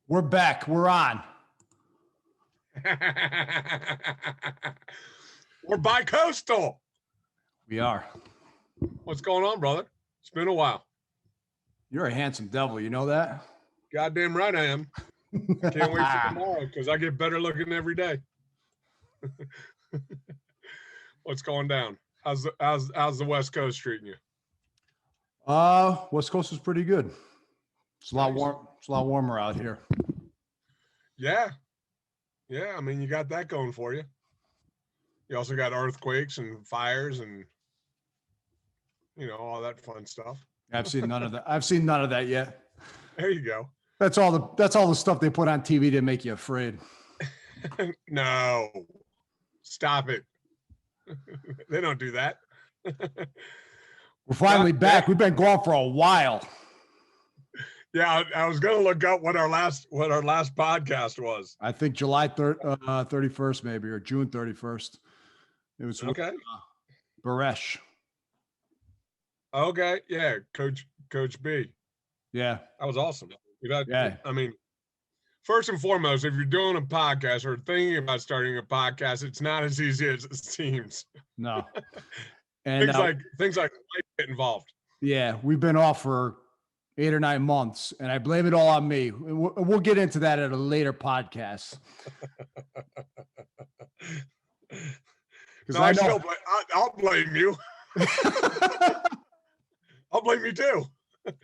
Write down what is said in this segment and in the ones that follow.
We're back. We're on. We're bi-coastal. We are. What's going on, brother? It's been a while. You're a handsome devil. You know that? Goddamn right I am. Can't wait for tomorrow because I get better looking every day. What's going down? How's the West Coast treating you? West Coast is pretty good. It's a lot warm. It's a lot warmer out here. Yeah. I mean, you got that going for you. You also got earthquakes and fires and all that fun stuff. I've seen none of that. I've seen none of that yet. There you go. That's all the stuff they put on TV to make you afraid. No. Stop it. They don't do that. We're finally back. We've been gone for a while. Yeah, I was gonna look up what our last podcast was. I think July 31st, maybe, or June 31st. It was okay. Baresh. Okay, yeah, Coach B. Yeah, that was awesome. Yeah, I mean, first and foremost, if you're doing a podcast or thinking about starting a podcast, it's not as easy as it seems. No, and things like life get involved. Yeah, we've been off for 8 or 9 months, and I blame it all on me. We'll get into that at a later podcast. No, I'll blame you. I'll blame you too.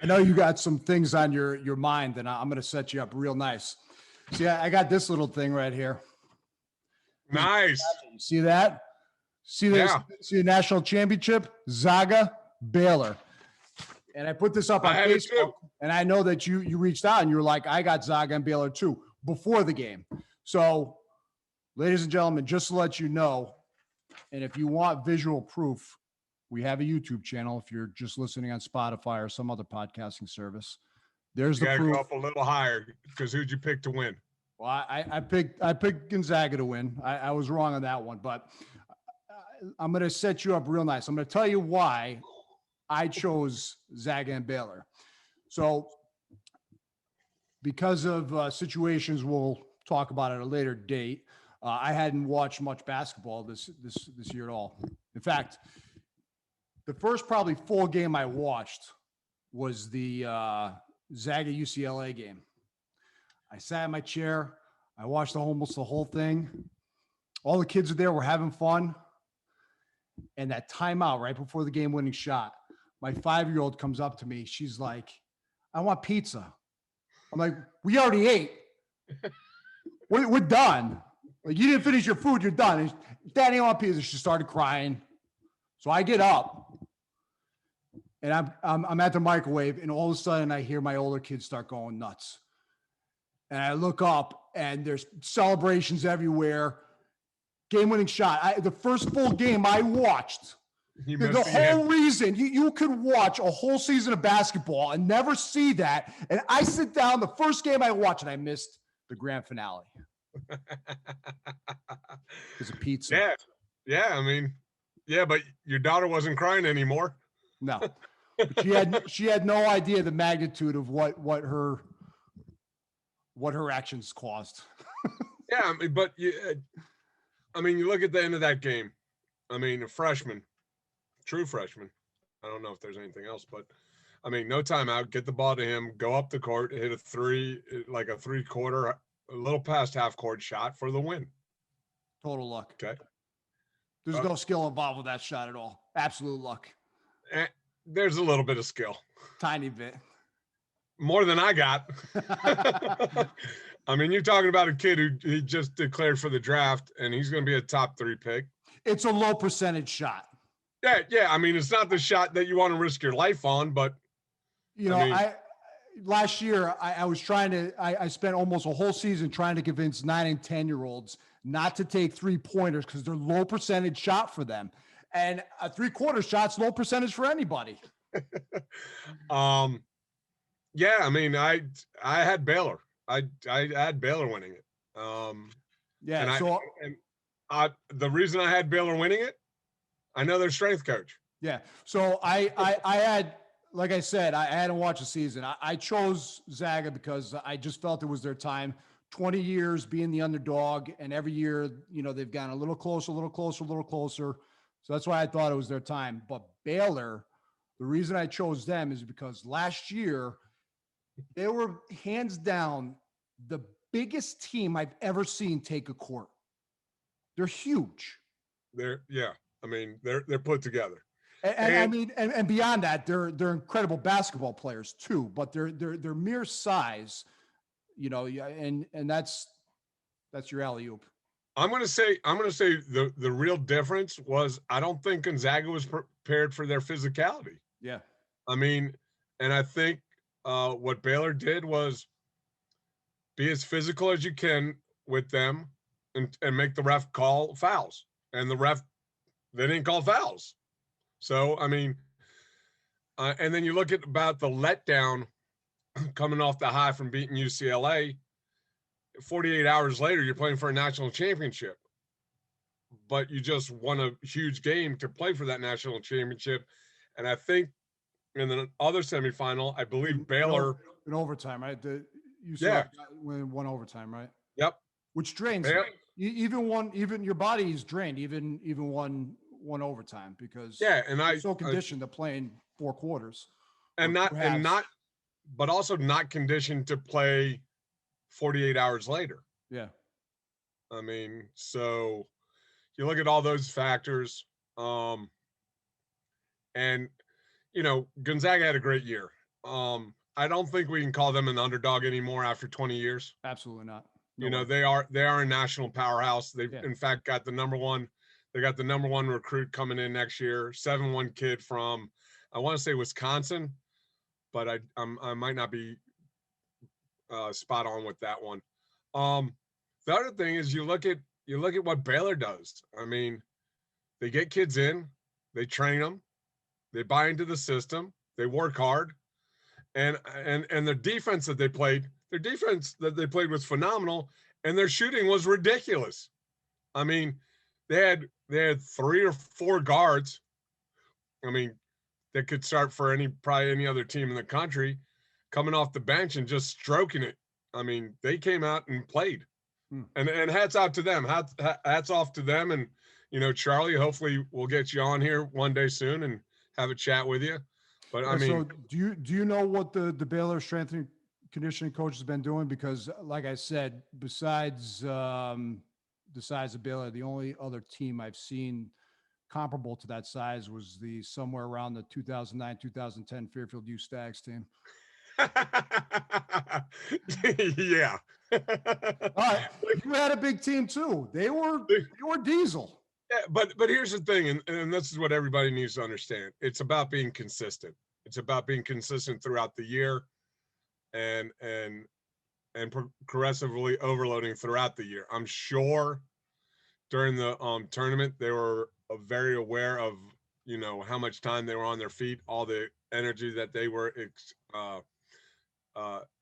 I know you got some things on your mind, and I'm going to set you up real nice. See, I got this little thing right here. Nice. You see that? See this? Yeah. See the national championship? Zaga, Baylor. And I put this up on Facebook, and I know that you reached out and you were like, I got Zaga and Baylor too before the game. So, ladies and gentlemen, just to let you know, and if you want visual proof, we have a YouTube channel. If you're just listening on Spotify or some other podcasting service, there's the proof. Go up a little higher because who'd you pick to win? Well, I picked Gonzaga to win. I was wrong on that one, but I'm going to set you up real nice. I'm going to tell you why I chose Zaga and Baylor. So because of situations we'll talk about at a later date, I hadn't watched much basketball this year at all. In fact, the first probably full game I watched was the Zaga UCLA game. I sat in my chair. I watched almost the whole thing. All the kids are there. We're having fun. And that timeout right before the game-winning shot, my 5-year-old comes up to me. She's like, I want pizza. I'm like, we already ate. We're done. Like, you didn't finish your food. You're done. And Daddy, I want pizza. She started crying. So I get up. And I'm at the microwave, and all of a sudden I hear my older kids start going nuts. And I look up, and there's celebrations everywhere. Game-winning shot. The first full game I watched. The whole reason you could watch a whole season of basketball and never see that. And I sit down, the first game I watched, and I missed the grand finale. It's a pizza. Yeah. I mean, but your daughter wasn't crying anymore. No. But she had no idea the magnitude of what her actions caused. Yeah, I mean, but you look at the end of that game. I mean, a freshman, true freshman. I don't know if there's anything else, but I mean, no timeout. Get the ball to him. Go up the court. Hit a three, like a 3-quarter, a little past half court shot for the win. Total luck. Okay. There's no skill involved with that shot at all. Absolute luck. There's a little bit of skill. Tiny bit. More than I got. I mean, you're talking about a kid who he just declared for the draft, and he's going to be a top 3 pick. It's a low percentage shot. Yeah. I mean, it's not the shot that you want to risk your life on, but last year I was trying to. I spent almost a whole season trying to convince 9 and 10-year-olds not to take 3-pointers because they're low percentage shot for them. And a 3-quarter shot's low percentage for anybody. Yeah, I mean, I had Baylor. I had Baylor winning it. The reason I had Baylor winning it, I know their strength coach. Yeah. So I had like I said, I hadn't watched the season. I chose Zaga because I just felt it was their time. 20 years being the underdog, and every year, they've gotten a little closer, a little closer, a little closer. So that's why I thought it was their time. But Baylor, the reason I chose them is because last year they were hands down the biggest team I've ever seen take a court. They're huge. Yeah. I mean, they're put together. And I mean, and beyond that, they're incredible basketball players too. But their mere size, and that's your alley oop. I'm gonna say the real difference was I don't think Gonzaga was prepared for their physicality. Yeah. I mean, and I think what Baylor did was be as physical as you can with them and make the ref call fouls. And the ref, they didn't call fouls. So, I mean, and then you look at about the letdown coming off the high from beating UCLA. 48 hours later, you're playing for a national championship, but you just won a huge game to play for that national championship. And I think in the other semifinal, I believe Baylor in overtime, right? Yeah. Win one overtime, right? Yep. Which drains even your body is drained, even one overtime because and you're so conditioned to playing 4 quarters. But also not conditioned to play 48 hours later. Yeah. I mean, so you look at all those factors, and Gonzaga had a great year. I don't think we can call them an underdog anymore after 20 years. Absolutely not. They are a national powerhouse. They've in fact got the number one recruit coming in next year, 7'1" kid from I want to say Wisconsin, but I might not be spot on with that one. The other thing is you look at what Baylor does. I mean, they get kids in, they train them, they buy into the system, they work hard, and their defense that they played was phenomenal, and their shooting was ridiculous. I mean, they had 3 or 4 guards. I mean, that could start for probably any other team in the country, coming off the bench and just stroking it. I mean, they came out and played, and hats out to them. Hats off to them. And Charlie, hopefully we'll get you on here one day soon and have a chat with you. But I mean, so do you know what the Baylor strength and conditioning coach has been doing? Because, like I said, besides the size of Baylor, the only other team I've seen comparable to that size was somewhere around the 2009-2010 Fairfield U Stags team. Yeah. You had a big team too. They were diesel. Yeah, but here's the thing, and this is what everybody needs to understand. It's about being consistent. It's about being consistent throughout the year, and progressively overloading throughout the year. I'm sure during the tournament they were very aware of how much time they were on their feet, all the energy that they were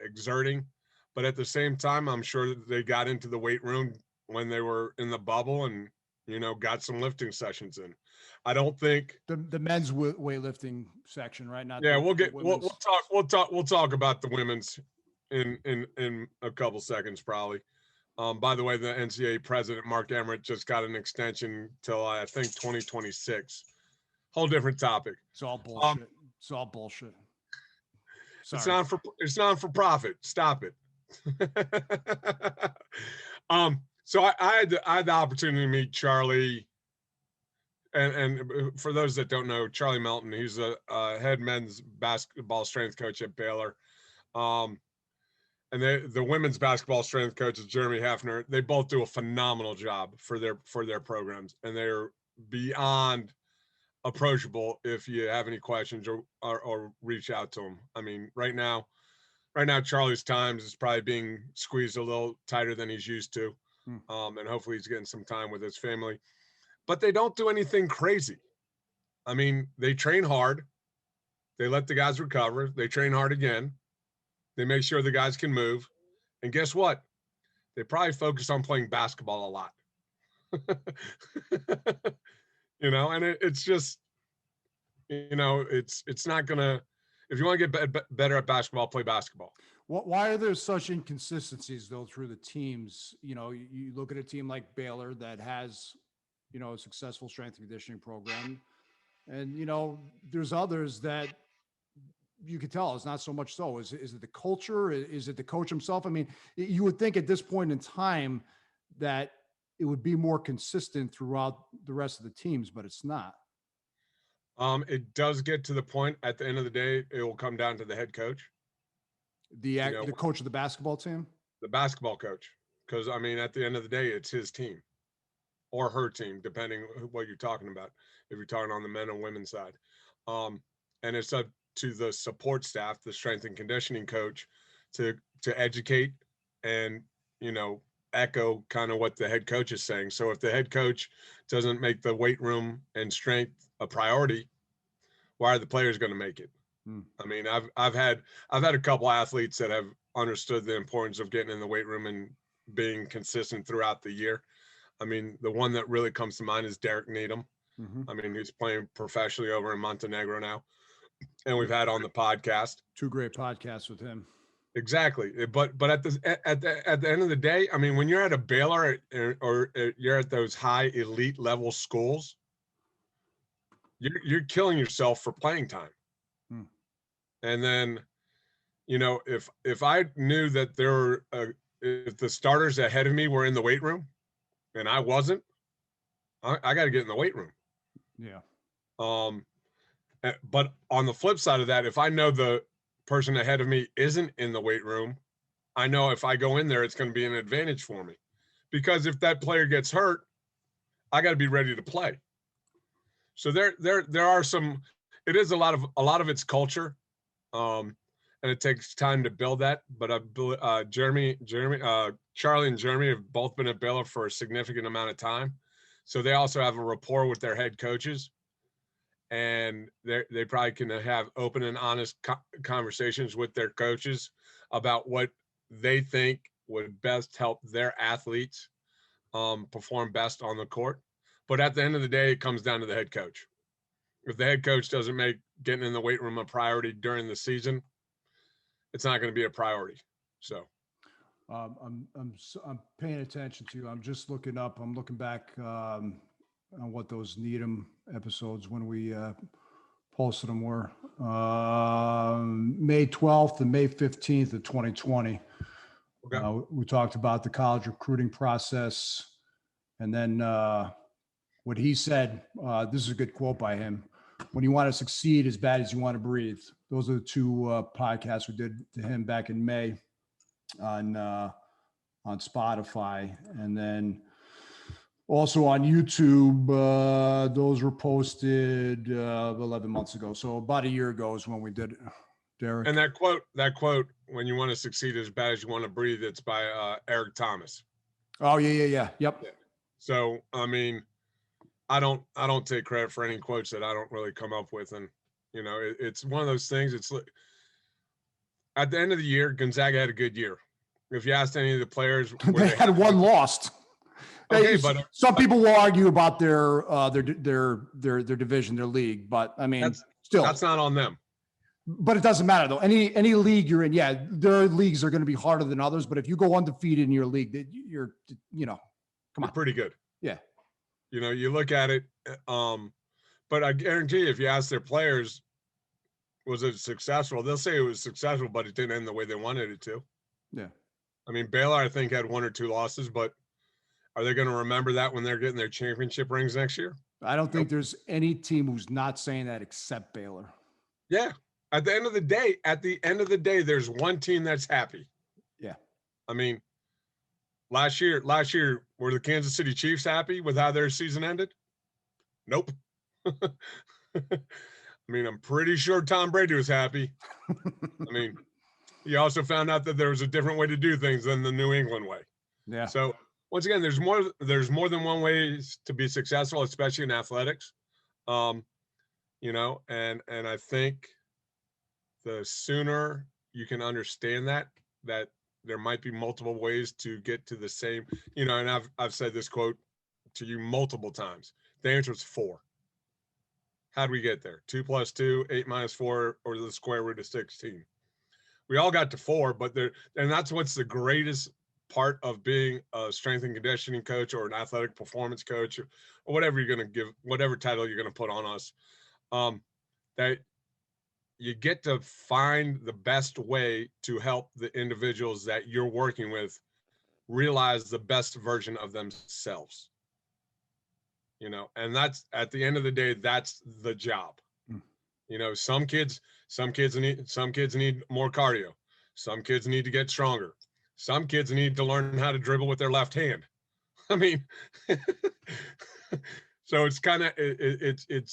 exerting, but at the same time, I'm sure that they got into the weight room when they were in the bubble and got some lifting sessions in. I don't think the men's weightlifting section, right? Not we'll talk about the women's in a couple seconds probably. By the way, the NCAA president Mark Emmert just got an extension till I think 2026. Whole different topic. It's all bullshit. It's all bullshit. Sorry. It's not for profit. Stop it. So I had the opportunity to meet Charlie, and for those that don't know, Charlie Melton, he's a head men's basketball strength coach at Baylor, and the women's basketball strength coach is Jeremy Hefner. They both do a phenomenal job for their programs, and they're beyond approachable if you have any questions or reach out to them. I mean, right now Charlie's times is probably being squeezed a little tighter than he's used to. And hopefully he's getting some time with his family, but they don't do anything crazy. I mean, they train hard. They let the guys recover. They train hard again. They make sure the guys can move. And guess what? They probably focus on playing basketball a lot. And it's just, it's If you want to get better at basketball, play basketball. Why are there such inconsistencies though through the teams? You know, you look at a team like Baylor that has, you know, a successful strength and conditioning program, and you know, there's others that you could tell it's not so much so. Is it the culture? Is it the coach himself? I mean, you would think at this point in time that it would be more consistent throughout the rest of the teams, but it's not. It does get to the point at the end of the day, it will come down to the head coach. The coach of the basketball team, the basketball coach, because I mean, at the end of the day, it's his team or her team, depending what you're talking about. If you're talking on the men and women's side, and it's up to the support staff, the strength and conditioning coach, to educate and echo kind of what the head coach is saying. So if the head coach doesn't make the weight room and strength a priority, why are the players going to make it? I mean, I've had a couple athletes that have understood the importance of getting in the weight room and being consistent throughout the year. I mean, the one that really comes to mind is Derek Needham. I mean, he's playing professionally over in Montenegro now, and we've had on the podcast 2 great podcasts with him. Exactly, but at the end of the day, I mean, when you're at a Baylor or you're at those high elite level schools, you're killing yourself for playing time. And then, if I knew that if the starters ahead of me were in the weight room and I wasn't, I got to get in the weight room. Yeah. But on the flip side of that, if I know the person ahead of me isn't in the weight room, I know if I go in there, it's going to be an advantage for me, because if that player gets hurt, I got to be ready to play. So there are some. It is a lot of it's culture. And it takes time to build that. But Charlie and Jeremy have both been at Baylor for a significant amount of time, so they also have a rapport with their head coaches, and they probably can have open and honest conversations with their coaches about what they think would best help their athletes perform best on the court. But at the end of the day, it comes down to the head coach. If the head coach doesn't make getting in the weight room a priority during the season, it's not going to be a priority. So I'm paying attention to you. I'm just looking up. I'm looking back on what those Needham episodes when we posted them were. May 12th and May 15th of 2020. Okay. We talked about the college recruiting process, and then what he said. This is a good quote by him. When you want to succeed as bad as you want to breathe. Those are the 2 podcasts we did to him back in May on Spotify. And then also on YouTube, those were posted 11 months ago. So about a year ago is when we did it, Derek. And that quote, when you want to succeed as bad as you want to breathe, it's by Eric Thomas. Oh, yeah. Yep. Yeah. So, I mean, I don't take credit for any quotes that I don't really come up with. And, it's one of those things. It's like, at the end of the year, Gonzaga had a good year. If you asked any of the players, they had one lost. Okay, but some people will argue about their division, their league, but I mean, that's not on them. But it doesn't matter though. Any league you're in, yeah, their leagues are going to be harder than others. But if you go undefeated in your league, you're pretty good. Yeah. You look at it, but I guarantee you, if you ask their players, was it successful? They'll say it was successful, but it didn't end the way they wanted it to. Yeah. I mean, Baylor, I think, had 1 or 2 losses, but are they going to remember that when they're getting their championship rings next year? I don't think there's any team who's not saying that except Baylor. Yeah. At the end of the day, there's one team that's happy. Yeah. I mean, last year, were the Kansas City Chiefs happy with how their season ended? Nope. I mean, I'm pretty sure Tom Brady was happy. I mean, he also found out that there was a different way to do things than the New England way. Yeah. So once again, there's more than one way to be successful, especially in athletics. And I think the sooner you can understand that there might be multiple ways to get to the same, and I've said this quote to you multiple times. The answer is 4. How'd we get there? 2 plus 2, 8 minus 4, or the square root of 16. We all got to 4, but and that's what's the greatest part of being a strength and conditioning coach or an athletic performance coach or whatever you're going to give, whatever title you're going to put on us, that you get to find the best way to help the individuals that you're working with realize the best version of themselves. And that's, at the end of the day, that's the job. Some kids need more cardio. Some kids need to get stronger. Some kids need to learn how to dribble with their left hand. I mean, so it's kind of, it's an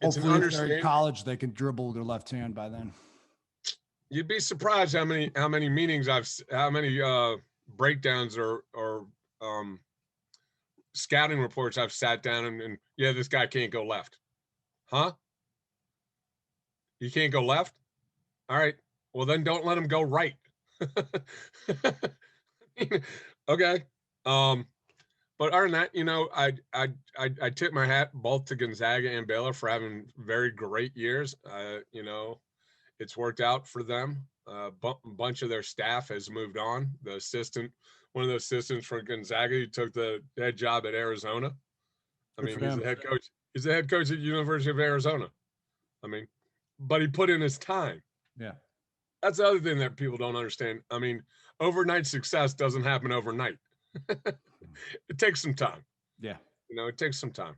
Hopefully, if they're in understanding. college, they can dribble with their left hand by then. You'd be surprised how many meetings how many breakdowns or scouting reports I've sat down and yeah, this guy can't go left. Huh? You can't go left? All right. Well, then don't let him go right. Okay. But other than that, I tip my hat both to Gonzaga and Baylor for having very great years. It's worked out for them. A bunch of their staff has moved on. One of the assistants from Gonzaga, he took the head job at Arizona. I mean, he's the head coach. He's the head coach at the University of Arizona. I mean, but he put in his time. Yeah. That's the other thing that people don't understand. I mean, overnight success doesn't happen overnight. It takes some time. Yeah. It takes some time.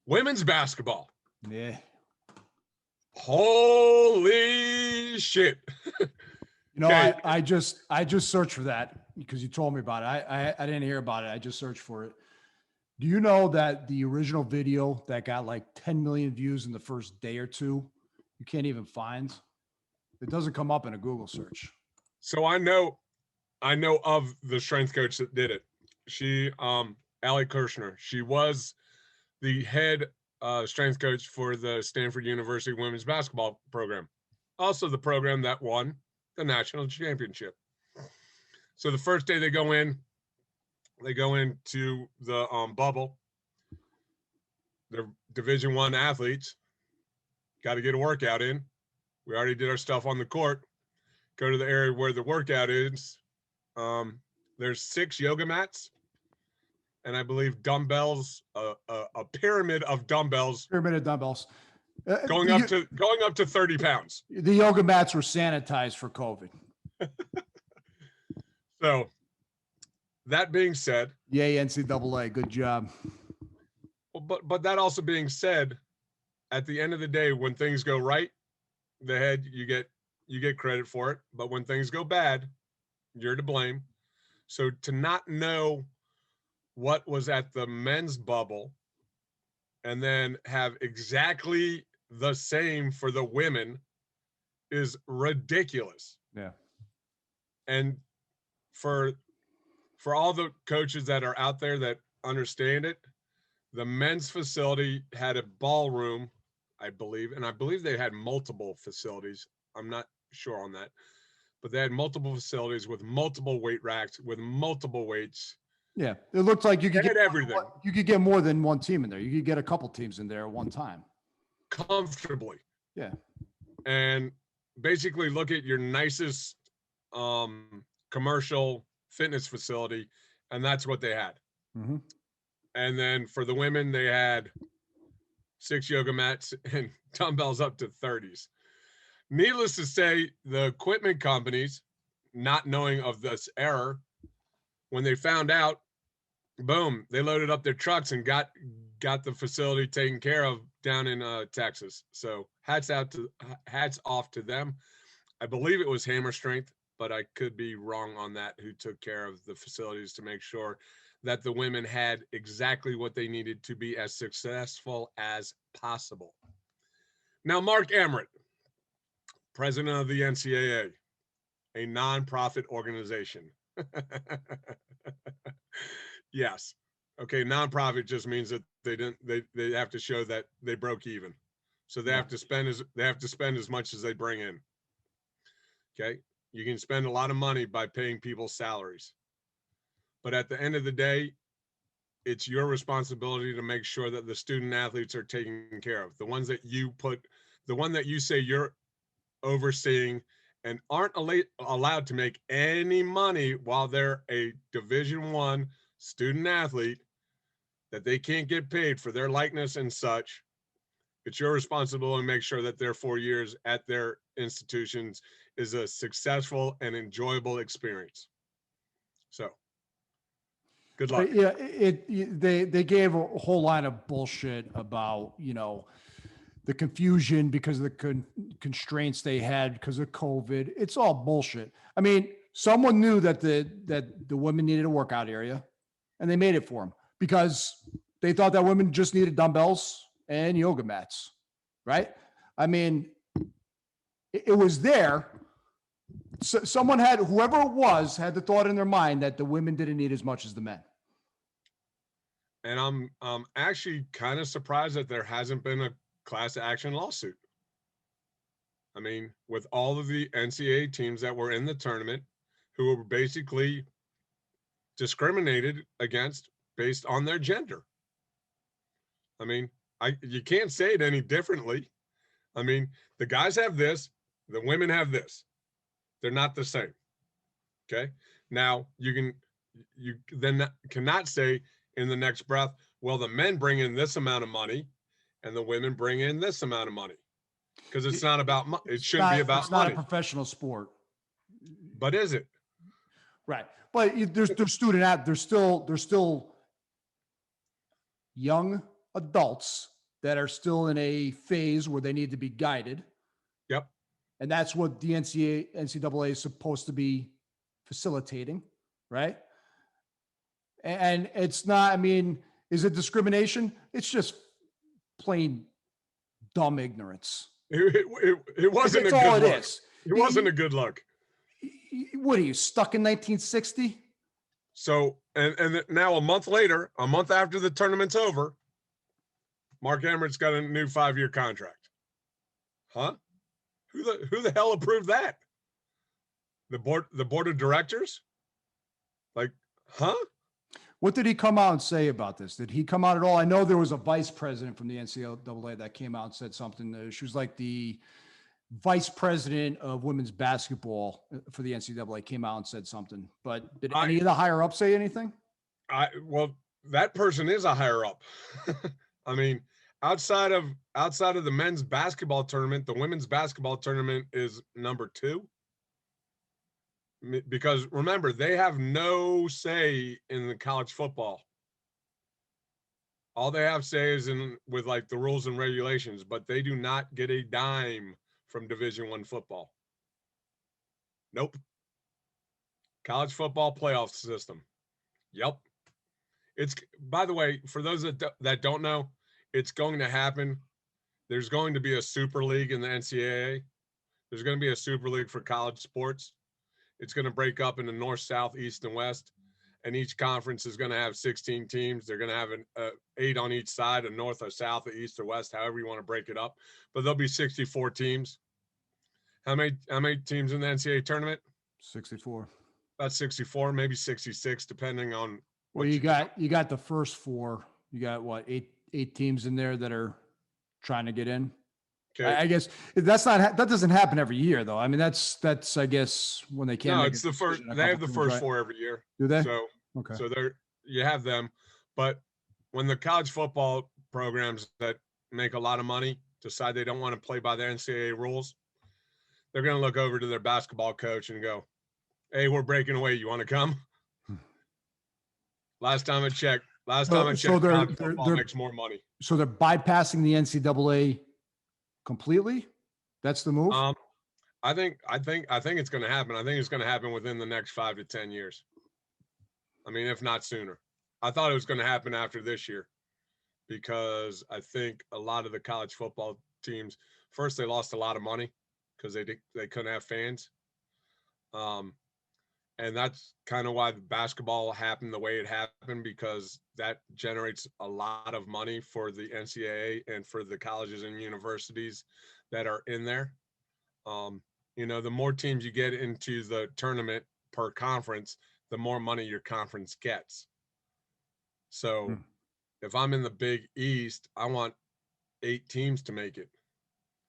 Women's basketball. Yeah. Holy shit. Okay. I just searched for that because you told me about it. I didn't hear about it. I just searched for it. Do you know that the original video that got like 10 million views in the first day or two, you can't even find? It doesn't come up in a Google search. So I know of the strength coach that did it. She, Allie Kirshner, she was the head strength coach for the Stanford University women's basketball program. Also the program that won the national championship. So the first day they go into the bubble. They're Division I athletes. Got to get a workout in. We already did our stuff on the court. Go to the area where the workout is. There's 6 yoga mats, and I believe dumbbells, a pyramid of dumbbells. Pyramid of dumbbells. Going up to 30 pounds. The yoga mats were sanitized for COVID. So, that being said, yay NCAA, good job. Well, but that also being said, at the end of the day, when things go right, the head you get credit for it. But when things go bad, you're to blame. So to not know what was at the men's bubble and then have exactly the same for the women is ridiculous. Yeah. And for all the coaches that are out there that understand it, the men's facility had a ballroom, I believe, and I believe they had multiple facilities. I'm not sure on that, but they had multiple facilities with multiple weight racks, with multiple weights. Yeah, it looked like you could get everything. You could get more than one team in there. You could get a couple teams in there at one time. Comfortably. Yeah. And basically look at your nicest commercial fitness facility, and that's what they had. Mm-hmm. And then for the women, they had 6 yoga mats and dumbbells up to 30s. Needless to say, the equipment companies, not knowing of this error, when they found out, boom, they loaded up their trucks and got the facility taken care of down in Texas. So hats off to them. I believe it was Hammer Strength, but I could be wrong on that, who took care of the facilities to make sure that the women had exactly what they needed to be as successful as possible. Now, Mark Emmert, president of the NCAA, a nonprofit organization. Yes. Okay. Nonprofit just means that they have to show that they broke even. So they have to spend as much as they bring in. Okay. You can spend a lot of money by paying people salaries. But at the end of the day, it's your responsibility to make sure that the student athletes are taken care of. The ones that the one that you say you're overseeing and aren't allowed to make any money while they're a Division I student athlete, that they can't get paid for their likeness and such. It's your responsibility to make sure that their 4 years at their institutions is a successful and enjoyable experience. So, good luck. Yeah, they gave a whole line of bullshit about, the confusion because of the constraints they had because of COVID. It's all bullshit. I mean, someone knew that the women needed a workout area, and they made it for them because they thought that women just needed dumbbells and yoga mats, right? I mean, it was there. So someone whoever it was, had the thought in their mind that the women didn't need as much as the men. And I'm actually kind of surprised that there hasn't been a class action lawsuit. I mean, with all of the NCAA teams that were in the tournament who were basically discriminated against based on their gender. I mean, you can't say it any differently. I mean, the guys have this, the women have this. They're not the same. Okay. Now you then cannot say in the next breath, well, the men bring in this amount of money and the women bring in this amount of money. Because it's not about money. It shouldn't be about money. It's not a professional sport. But is it? Right. But there's student out. There's still young adults that are still in a phase where they need to be guided. Yep. And that's what the NCAA is supposed to be facilitating, right? And it's not, I mean, is it discrimination? It's just plain dumb ignorance. It wasn't That's a good all it look. is. It wasn't a good look. What are you, stuck in 1960? So, and now a month later, a month after the tournament's over, Mark Emmert's got a new 5-year contract. Huh? Who the hell approved that? The board of directors? Like, huh? What did he come out and say about this? Did he come out at all? I know there was a vice president from the NCAA that came out and said something. She was like the vice president of women's basketball for the NCAA, came out and said something. But did any of the higher ups say anything? Well, that person is a higher up. I mean, outside of the men's basketball tournament, the women's basketball tournament is number 2. Because remember, they have no say in the college football. All they have say is with like the rules and regulations, but they do not get a dime from Division I football. Nope. College football playoff system. Yep. It's, by the way, for those that don't know, it's going to happen. There's going to be a super league in the NCAA. There's going to be a super league for college sports. It's going to break up into north, south, east, and west. And each conference is going to have 16 teams. They're going to have 8 on each side, a north, a south, a east, or west, however you want to break it up. But there'll be 64 teams. How many teams in the NCAA tournament? 64. About 64, maybe 66, depending on. Well, you got the first 4. You got what, eight teams in there that are trying to get in. Okay. I guess that doesn't happen every year, though. I mean, that's I guess when they can't. No, it's the first. They have the first 4 every year. Do they? So okay. So you have them, but when the college football programs that make a lot of money decide they don't want to play by the NCAA rules, they're going to look over to their basketball coach and go, "Hey, we're breaking away. You want to come?" Last time I checked, college football makes more money. So they're bypassing the NCAA completely? That's the move? I think it's going to happen. I think it's going to happen within the next 5 to 10 years. I mean, if not sooner. I thought it was going to happen after this year because I think a lot of the college football teams, first they lost a lot of money because they couldn't have fans. And that's kind of why the basketball happened the way it happened, because that generates a lot of money for the NCAA and for the colleges and universities that are in there. The more teams you get into the tournament per conference, the more money your conference gets. So if I'm in the Big East, I want 8 teams to make it.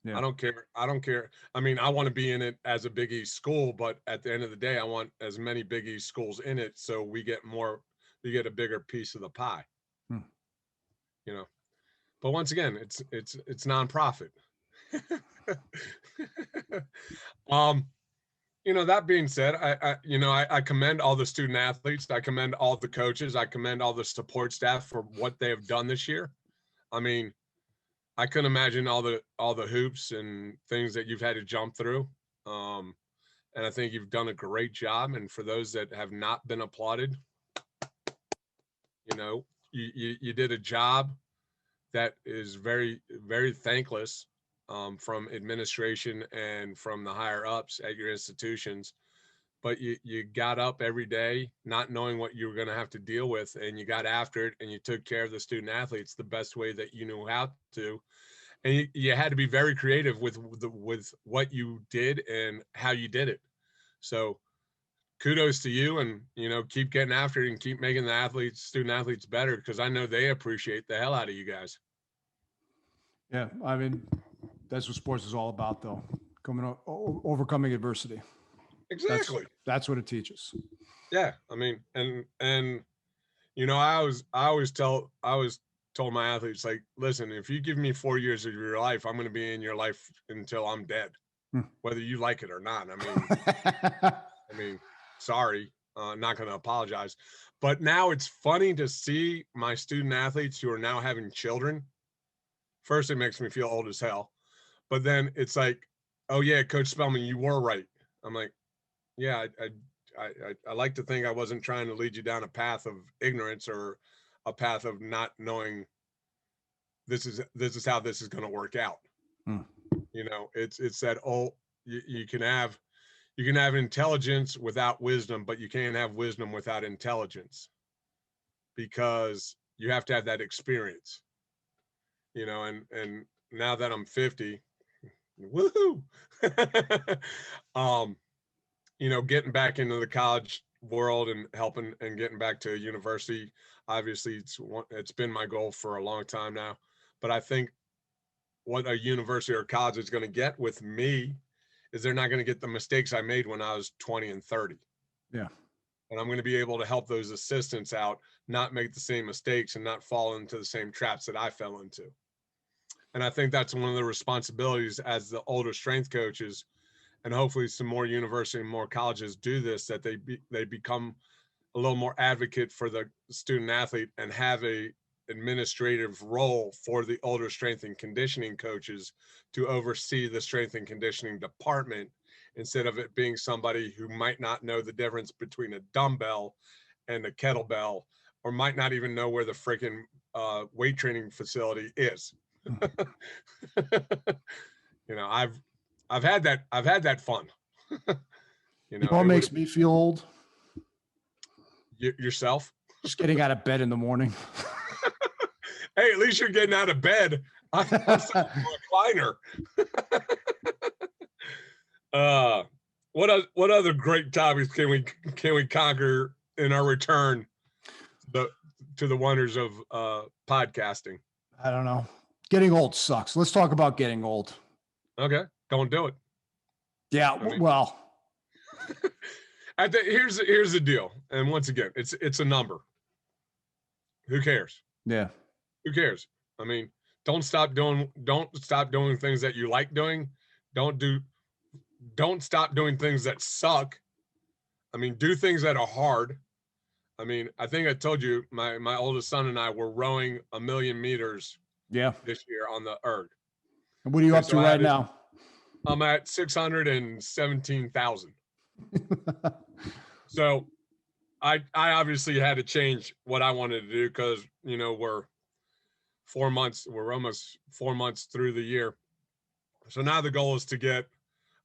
Yeah. I don't care. I don't care. I mean, I want to be in it as a Big East school, but at the end of the day, I want as many Big East schools in it so we get a bigger piece of the pie. Hmm. You know. But once again, it's nonprofit. um, that being said, I commend all the student athletes. I commend all the coaches. I commend all the support staff for what they have done this year. I mean, I couldn't imagine all the hoops and things that you've had to jump through. And I think you've done a great job. And for those that have not been applauded, you did a job that is very, very thankless, from administration and from the higher ups at your institutions. But you got up every day not knowing what you were going to have to deal with, and you got after it, and you took care of the student athletes the best way that you knew how to. And you had to be very creative with what you did and how you did it. So kudos to you, and keep getting after it and keep making the student athletes better, because I know they appreciate the hell out of you guys. Yeah, I mean, that's what sports is all about, though. Overcoming adversity. Exactly. That's what it teaches. Yeah, I mean, and I always told my athletes, like, listen, if you give me 4 years of your life, I'm going to be in your life until I'm dead, whether you like it or not. I mean, sorry, not going to apologize. But now it's funny to see my student athletes who are now having children. First, it makes me feel old as hell. But then it's like, oh yeah, Coach Spellman, you were right. I'm like, yeah, I like to think I wasn't trying to lead you down a path of ignorance or a path of not knowing this is how this is going to work out. It's that you can have intelligence without wisdom, but you can't have wisdom without intelligence, because you have to have that experience. And now that I'm 50, woohoo. Getting back into the college world and helping and getting back to university, obviously it's been my goal for a long time now. But I think what a university or college is going to get with me is they're not going to get the mistakes I made when I was 20 and 30. Yeah. And I'm going to be able to help those assistants out, not make the same mistakes and not fall into the same traps that I fell into. And I think that's one of the responsibilities as the older strength coaches, and hopefully some more university and more colleges do this, that they become a little more advocate for the student athlete and have a administrative role for the older strength and conditioning coaches to oversee the strength and conditioning department, instead of it being somebody who might not know the difference between a dumbbell and a kettlebell, or might not even know where the freaking weight training facility is. I've had that fun. What makes me feel old? Yourself? Just getting out of bed in the morning. Hey, at least you're getting out of bed. I'm a recliner. What other great topics can we conquer in our return to the wonders of podcasting? I don't know. Getting old sucks. Let's talk about getting old. Okay, don't do it. Yeah, well. Here's the deal, and once again, it's a number. Who cares? Yeah. Who cares? I mean, don't stop doing things that you like doing. Don't stop doing things that suck. I mean, do things that are hard. I mean, I think I told you my oldest son and I were rowing 1,000,000 meters. Yeah. This year on the erg. And what are you up to right now? I'm at 617,000. So I obviously had to change what I wanted to do, because we're almost 4 months through the year. So now the goal is to get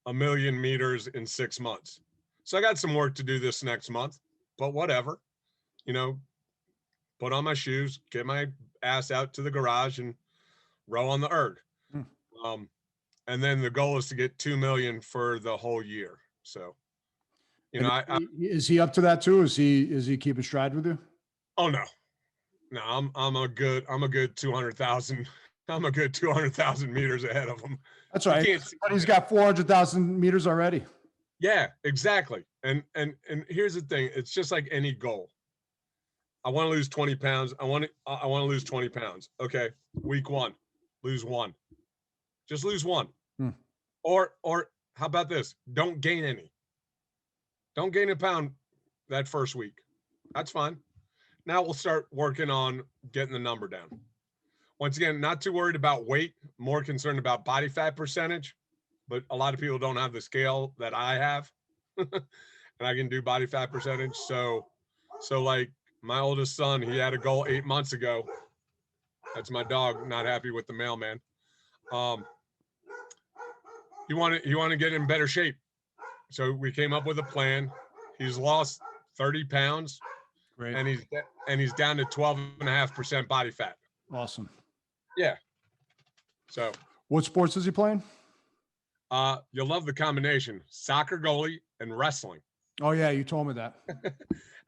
1,000,000 meters in 6 months. So I got some work to do this next month, but whatever. Put on my shoes, get my ass out to the garage and row on the erg. And then the goal is to get 2 million for the whole year. So, is he up to that too? Is he keeping stride with you? Oh no, No, I'm a good 200,000. I'm a good 200,000 meters ahead of him. That's You right. can't see But he's me. got 400,000 meters already. Yeah, exactly. And here's the thing. It's just like any goal. I want to lose 20 pounds. I want to lose 20 pounds. Okay. Week 1, lose 1. Just lose 1. Hmm. Or how about this? Don't gain any. Don't gain a pound that first week. That's fine. Now we'll start working on getting the number down. Once again, not too worried about weight, more concerned about body fat percentage. But a lot of people don't have the scale that I have. And I can do body fat percentage. So like my oldest son, he had a goal 8 months ago. That's my dog, not happy with the mailman. He wanted to get in better shape. So we came up with a plan. He's lost 30 pounds. Great. And he's down to 12.5% body fat. Awesome. Yeah. So what sports is he playing? You'll love the combination: soccer goalie and wrestling. Oh yeah, you told me that. That's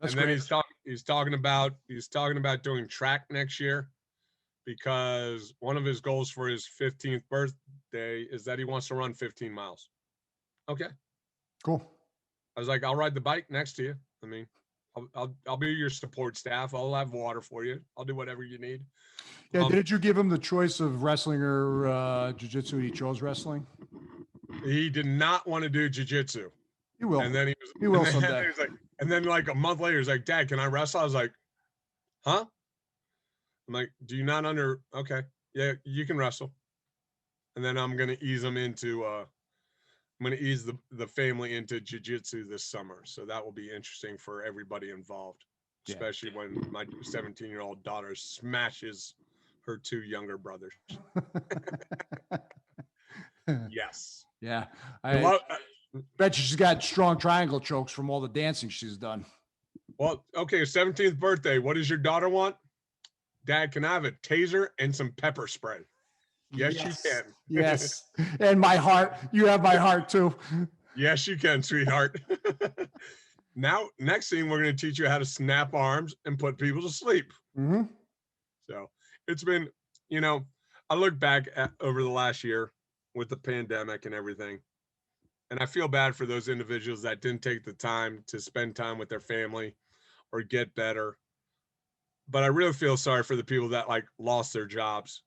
and then great. he's talking about doing track next year, because one of his goals for his 15th birthday is that he wants to run 15 miles. Okay. Cool. I was like, I'll ride the bike next to you. I mean, I'll be your support staff. I'll have water for you. I'll do whatever you need. Yeah. Did you give him the choice of wrestling or jiu-jitsu? He chose wrestling. He did not want to do jiu-jitsu. He will. And then he will someday. And then like a month later, he's like, Dad, can I wrestle? I was like, huh? I'm like, do you not okay. Yeah, you can wrestle. And then I'm going to ease him into, I'm going to ease the family into jiu-jitsu this summer. So that will be interesting for everybody involved, especially when my 17-year-old daughter smashes her 2 younger brothers. Yes. Yeah. I bet you she's got strong triangle chokes from all the dancing she's done. Well, okay, 17th birthday. What does your daughter want? Dad, can I have a taser and some pepper spray? Yes, you can. Yes. And my heart. You have my heart too. Yes, you can, sweetheart. Now, next thing, we're going to teach you how to snap arms and put people to sleep. Mm-hmm. So it's been, I look back over the last year with the pandemic and everything, and I feel bad for those individuals that didn't take the time to spend time with their family or get better. But I really feel sorry for the people that like lost their jobs,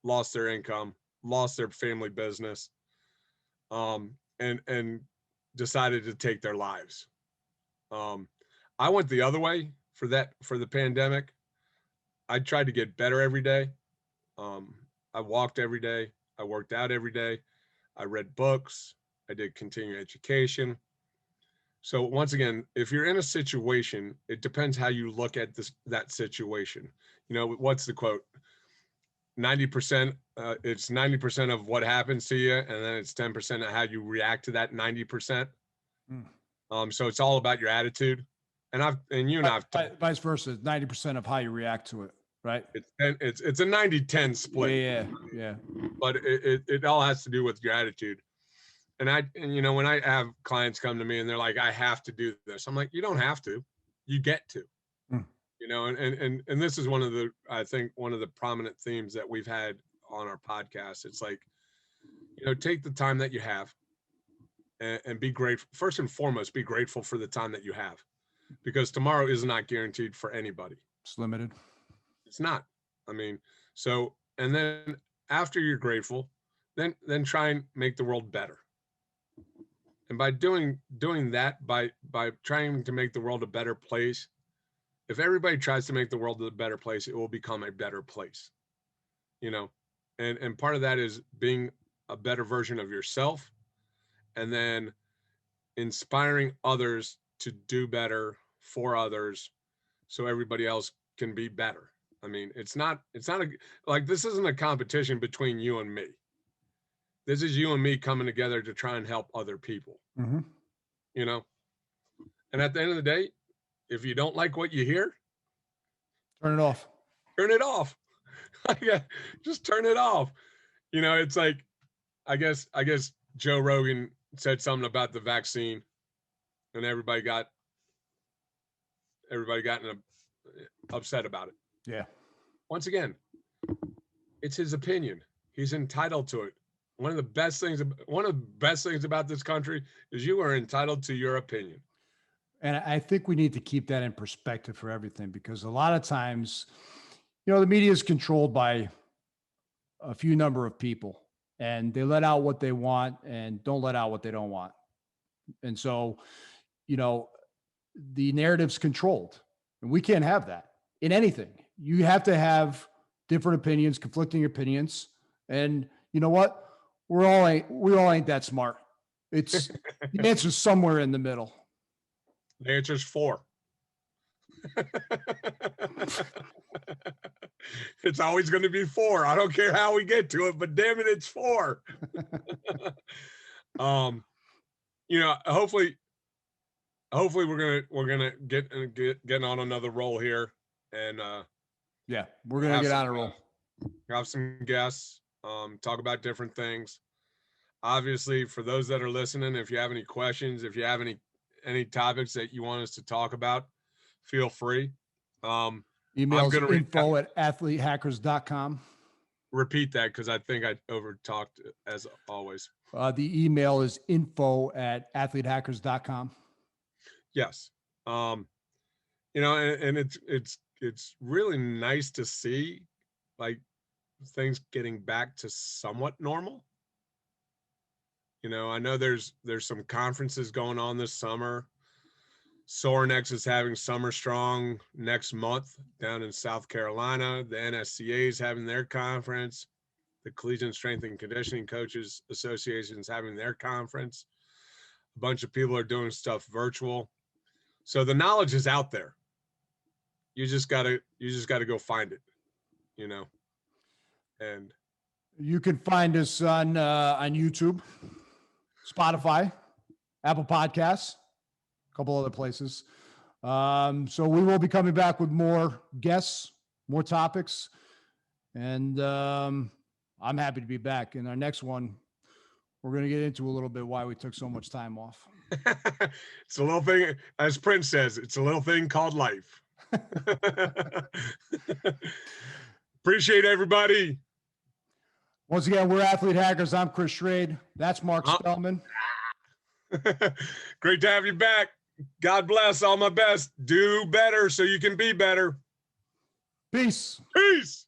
lost their income, lost their family business, and decided to take their lives. I went the other way for the pandemic. I tried to get better every day. I walked every day. I worked out every day. I read books. I did continuing education. So once again, if you're in a situation, it depends how you look at that situation. What's the quote? 90%, it's 90% of what happens to you, and then it's 10% of how you react to that 90%. So it's all about your attitude. And you and I've vice versa, 90% of how you react to it, right? It's a 90-10 split. Yeah. But it all has to do with your attitude. And when I have clients come to me and they're like, I have to do this, I'm like, you don't have to, you get to. And this is I think one of the prominent themes that we've had on our podcast. It's like, take the time that you have and be grateful. First and foremost, be grateful for the time that you have, because tomorrow is not guaranteed for anybody. It's limited. It's not. I mean, and then after you're grateful, then try and make the world better. And by doing that, by trying to make the world a better place, if everybody tries to make the world a better place, it will become a better place. And part of that is being a better version of yourself, and then inspiring others to do better for others, so everybody else can be better. I mean, it's not this isn't a competition between you and me. This is you and me coming together to try and help other people. Mm-hmm. And at the end of the day, if you don't like what you hear, turn it off. Turn it off. Just turn it off. It's like, I guess Joe Rogan said something about the vaccine, and everybody got upset about it. Yeah. once again, it's his opinion. He's entitled to it. One of the best things about this country is you are entitled to your opinion. And I think we need to keep that in perspective for everything, because a lot of times, the media is controlled by a few number of people, and they let out what they want and don't let out what they don't want. And so, the narrative's controlled, and we can't have that in anything. You have to have different opinions, conflicting opinions. And you know what? We all ain't that smart. It's the answer's somewhere in the middle. The answer is 4. It's always going to be 4. I don't care how we get to it, but damn it, it's 4. Hopefully we're gonna get on another roll here, and yeah, we're gonna get on a roll. Have some guests, talk about different things. Obviously, for those that are listening, if you have any questions, if you have any topics that you want us to talk about, feel free. Email info@athletehackers.com. Repeat that, because I think I over talked as always. The email is info@athletehackers.com. Yes. And it's really nice to see like things getting back to somewhat normal. I know there's some conferences going on this summer. Sorinex is having Summer Strong next month down in South Carolina. The NSCA is having their conference. The Collegiate Strength and Conditioning Coaches Association is having their conference. A bunch of people are doing stuff virtual. So the knowledge is out there. You just gotta go find it, And you can find us on YouTube, Spotify, Apple Podcasts, a couple other places. So we will be coming back with more guests, more topics, and I'm happy to be back. In our next one, we're going to get into a little bit why we took so much time off. It's a little thing, as Prince says, it's a little thing called life. Appreciate everybody. Once again, we're Athlete Hackers. I'm Chris Schrade. That's Mark Spellman. Great to have you back. God bless. All my best. Do better so you can be better. Peace. Peace.